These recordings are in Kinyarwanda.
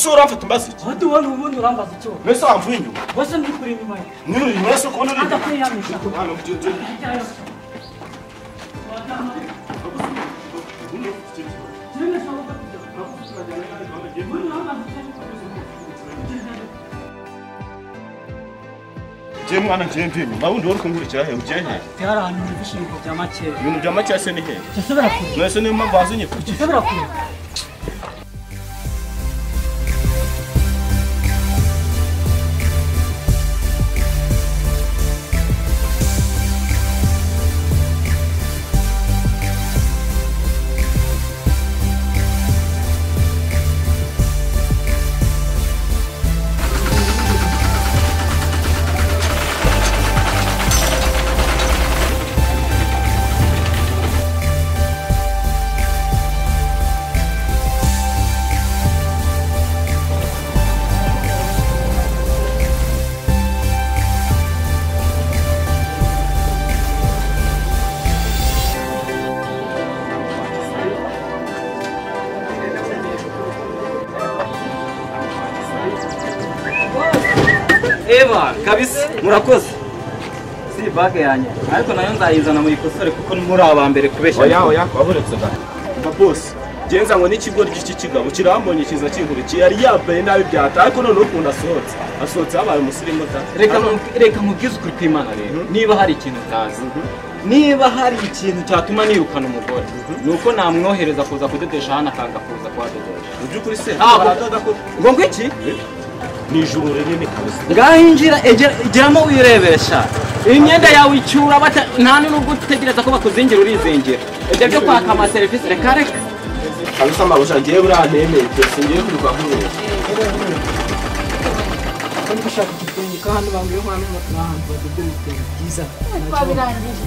Uso uramfata mbazi iki? Hadi wanu ubundi urambaza icyo. Mbese wamvuye inyuma. Wese ndi kuri inyuma ye. Nuri mwese kubona uri. Adakwiyamisha. Hano mujye. Je mwana njye mawundi wari kungurikira he ujehe Cyarahanye ibishimbo bya make. ibintu bya make se ni he Cyasubira kure. mwese ni mpamvu wazunye kuki Cyasubira kure. Eva, kabisa murakoze. Si bag yanjye. Ariko nayo nzayizana mu ikosore kuko muri abambere kubeshya. oya waburetse ga ba boss genza ngo n'ikigo ry'iki kigabo kirambonye kiza kinkurikiye yari yambaye nabi byata ariko none ukunda asohotse abaye umusirimu ta Reka mubwize ukuri kw'Imana rero. Niba hari ikintu utazi. Niba hari ikintu cyatuma nirukana umugore. Nuko namwohereza kuza kudodesha hano akanga kuza kuhadodesha. mu by'ukuri se Ngo ngwiki? ni ijuru rinini kabisa Ngahinjira egeramo wirebesha. Imyenda yawe icyura nta n'ubwo utegereza ko bakuzingira urizingira. Ibyo byo kwaka ama service reka kabisa mabusha ngiye buranemeye byose ngiye kwiruka nkuru Kandi gushaka igitenge kandi bambiye umwana w'umuturango byo byiza. Twabirangije.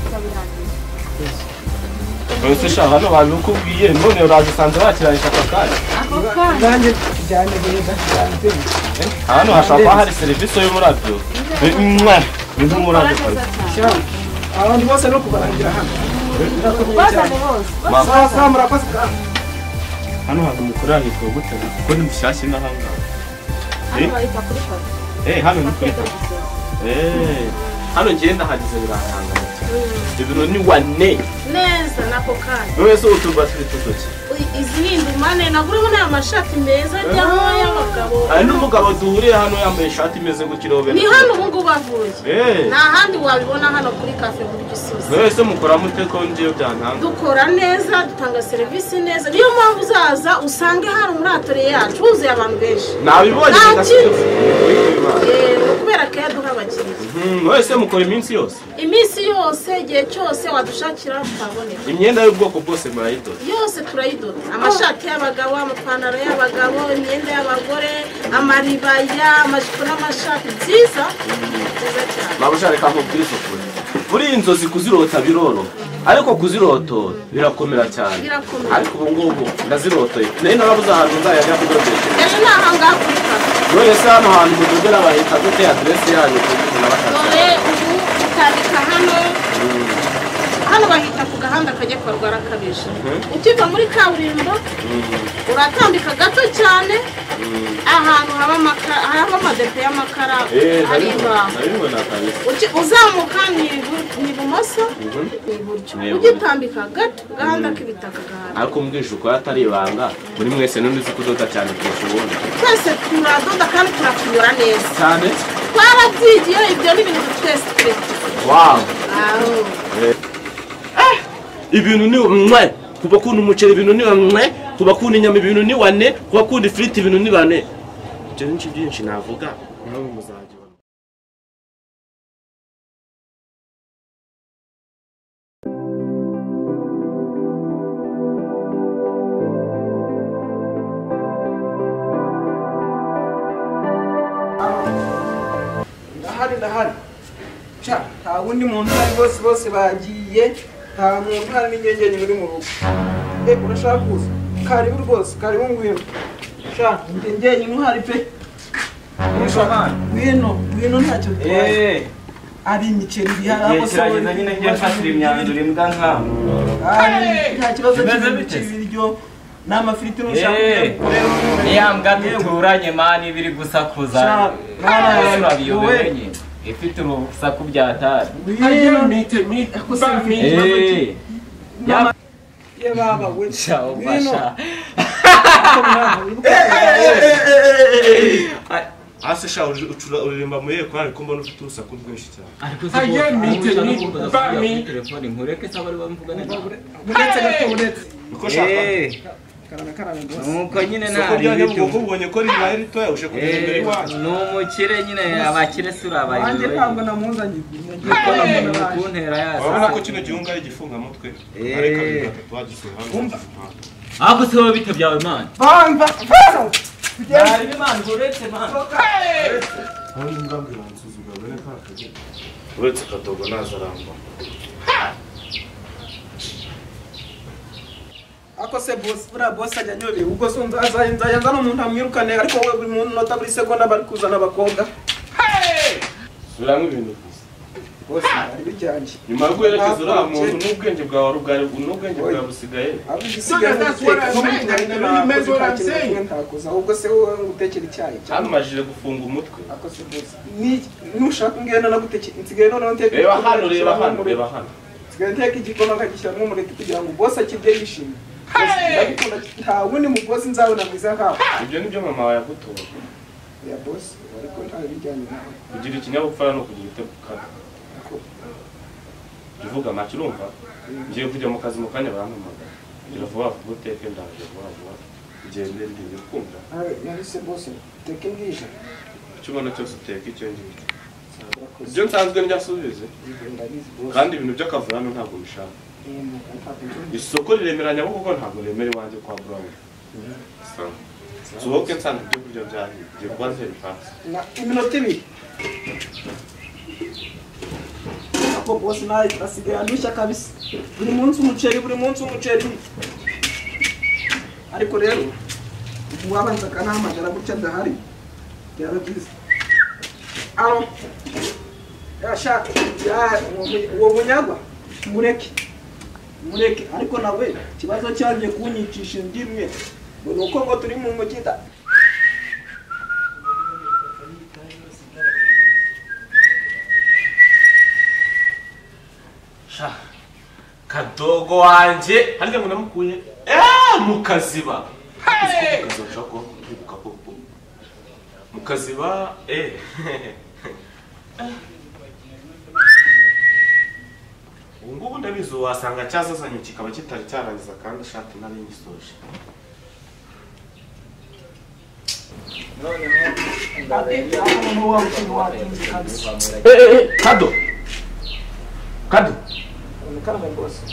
Ese sha hano babikubwiye none uraje sanze bakiranisha akakanya Ako kanya. Nanjye cyane beza cyane. hano hashaka hari serivisi y'umurabyo ni nk'umurabyo kabisa Abandi bose no kubarangira hano. Bazane bose. Sasa murakoze kandi. hano hantu mukuru ahitwa gute kuko ni mushyashya n'ahanga Hano bahita kuri papa. hano ni kwita hano ngenda hagize birahanga ibintu ni wane Neza nako kanya. wese utuba turi tutoki Izi ni indumane naguremo n'aya mashati meza ajyamo y'abagabo. hari n'umugabo duhuriye hano yambaye ishati imeze gutya Ni hano ubu ngubu bavuye. Nta handi wabibona hano kuri Cafe buri Gisozi. wese mukora mute ko ngiye byantanga Dukora neza, dutanga serivisi neza. Niyo mpamvu uzaza usange hano muri atelier yacu huzuye abantu benshi. nabibonye Kubera ko yaduha abakiriya. wese mukora iminsi yose Iminsi yose igihe cyose wadushakira tutaboneka. imyenda y'ubwoko bwose murayidoda Yose turayidoda. Amashati y'abagabo, amapantaro y'abagabo, imyenda y'abagore, amaribaya, amajipo n'amashati byiza. Byiza cyane. mabusha reka nkubwize ukuri buriya inzozi kuzirota biroroha ariko kuzirotora birakomera cyane Birakomera. ariko ubu ngubu ndazirotoye nayo narabuze ahantu nzajya kudodesha Ejo ni ahangaha kuri Cafe. none se hano hantu mudodera bahita gute aderesi yanyu kugira ngo Dore ubu utandika hano bahita ku gahanda kajya kwa Rwarakabije. Ukiva muri kaburimbo uratambika gato cyane ahantu haba amadepo y'amakara ari imbaho. Uzamuka ni ibumoso ni iburyo ugitambika gato gahanda k'ibitaka gahanda. ariko mbwije uko atari ibanga muri mwese n'undi uzi kudoda cyane kurusha ubundi Twese turadoda kandi turakuyora neza cyane twarabyigiye ibyo ni ibintu twese twese. wow ibintu ni mwe kuba kundi umuceri ibintu ni mwe kuba kundi inyama ibintu ni wane kuba kundi ifiriti ibintu ni bane ibyo ni byinshi navuga nawe muzajya ndahari cha nta wundi muntu ari bose bagiye nta muntu hari n'ingengenyi muri mu rugo urashaka kuza karibu rwose karibu ngwino cha ingengenyi muhari pe ngwino ntacyo twaye ari imiceri bihari aho kirageza nyine ngiye mfatira imyanzuro imbwa nkaho nta kibazo cy'ibiryo n'amafiriti n'ushaka niya mbwa duturanye mani biri gusakuza urabiyobewe nyine ifite urusaku byatari ye baba we ciao basha ase sha uririmba muri ekwani ko mbona ufite urusaku rwinshi cyane ariko telefone nkureke saba ari bamvuga neza uretse gato uretse uko shaka karana nuko nyine nta rito ubonye ko rimwe ari rito yaushe kugenda imbere iwacu n'umukire nyine abakire sura abaye wanjye ntabwo namuzanye kuntera yaza urabona ko kino gihunga ari gifunga mutwe ariko gatatu wagisuye hanze ahubwo se wowe bite byawe man bamba yari man uretse man hano ngambira nsuzugura bene kakaje uretse katogo nazaramba ako se boss bura boss ajya nyobe ubwo so nzaza no muntu amwirukane ariko we buri muntu nota buri seconda bari kuzana abakobwa biramwe ibintu boss ari bijyanje nyuma yo kwerekeza uriya muntu n'ubwenge bwawe n'ubwenge bwawe busigaye ntakuza ahubwo se wowe utekera icyayi cyamajije gufunga umutwe ako se boss nushaka ngenda nagutekera nsigaye none nteke reba hano nsigaye nteke igikoma nkagishyiramo umureti kugira ngo boss akirye yishimye nta wundi mu boss nzabona mwiza nkawe ibyo nibyo mama wawe yagutora ya boss ariko nta bijyanye nawe kugira ikinyabupfura no kugira itekukana uvuga make urumva ngiye kujya mu kazi mu kanya barampamagara kugira vuba vuba uteke ndaje vuba vuba ugende ndiye kumva yahise boss teke mbwije icyo ubona cyose uteke icyo ngicyo ibyo nsanzwe ndyasubize kandi ibintu by'akavurano ntabwo bishaka isoko riremeranya kuko ntabwo remere iwanjye kwa Brown sohoke nsanga ibyo kurya byahiye ngiye kuba ntera ipasi iminota ibiri ako boss nawe asigaye andushya kabisa buri munsi umuceri ariko rero wabanza kanahamagara gutya ndahari byaba byiza alo yashaka uwo munyagwa mureke ariko nawe ikibazo cyagiye kunyicisha indimwe nuko ngo turi mu mugida kadogo wanje harya ngo namukuye mukaziba mukaziba ngubu ndabizi wasanga cyazazanye kikaba kitari cyarangiza kandi shati nari ngisoje kado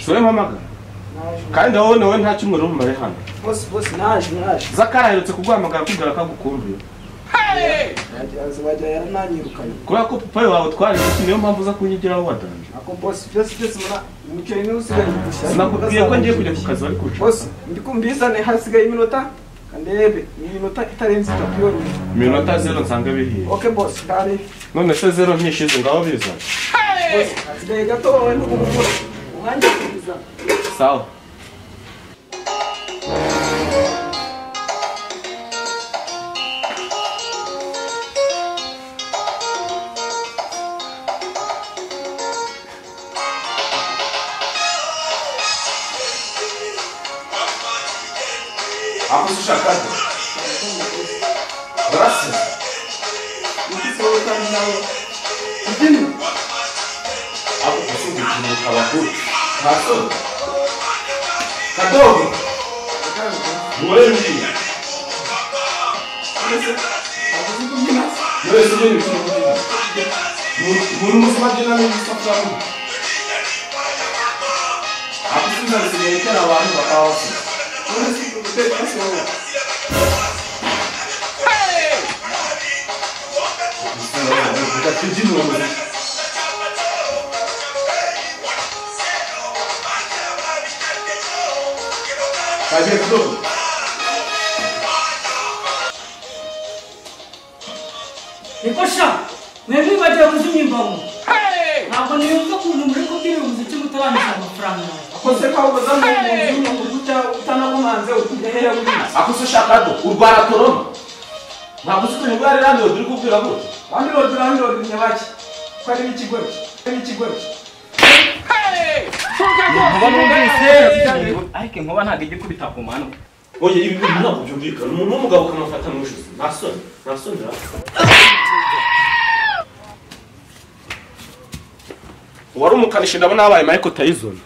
soye mamaga kandi wowe nta kimwe rumare hano boss naje Zakara aherutse kuguhamagara kubwira ko agukumbuye wajya yarananyirukanye kubera ko papa wawe twari niyo mpamvu uza kunyigiraho wadanje ako boss byose mura umuceri ni usigaye gushya sinakubwiye ko ngiye kujya ku kazi ariko boss ndikumbizane hasigaye iminota kandebe iminota itarenze 3 yonyine iminota 0 nsanga bihiye okay boss ndari none se 0 ntishize ngaho biza boss hasigaye gato wowe ndukugura umwanya kubiza sawa Ako sushakado. Gracias. Idini. Ako kusubi kumuka wakuru. Kaso. Kadogo. Mwendi. Mwese nini kumuka. Muru musumajina ni msafari. Ako suza sinyekera abantu bakawasi. Nikosha, mwebwe bagiye kuzimya imbaho. Ntabwo niyumva ukuntu muri kubyina umuziki mutarangije amafaranga. kose kabuza mu nzu no kuguca utanagumanze utuhehe uri akuso shakado urwara toroma ntabwo uzi ko indwara irandura uri kubwira ngo Landlord nyabaki ko ari n'ikigori Nkuba numvise ariko inkuba ntabwo ijya ikubita ku mano. oye ibi bintu ntabwo byumvikana umuntu w'umugabo ukamufata mu ijosi nta soni wari umukanishi ndabona habaye Michael Tyson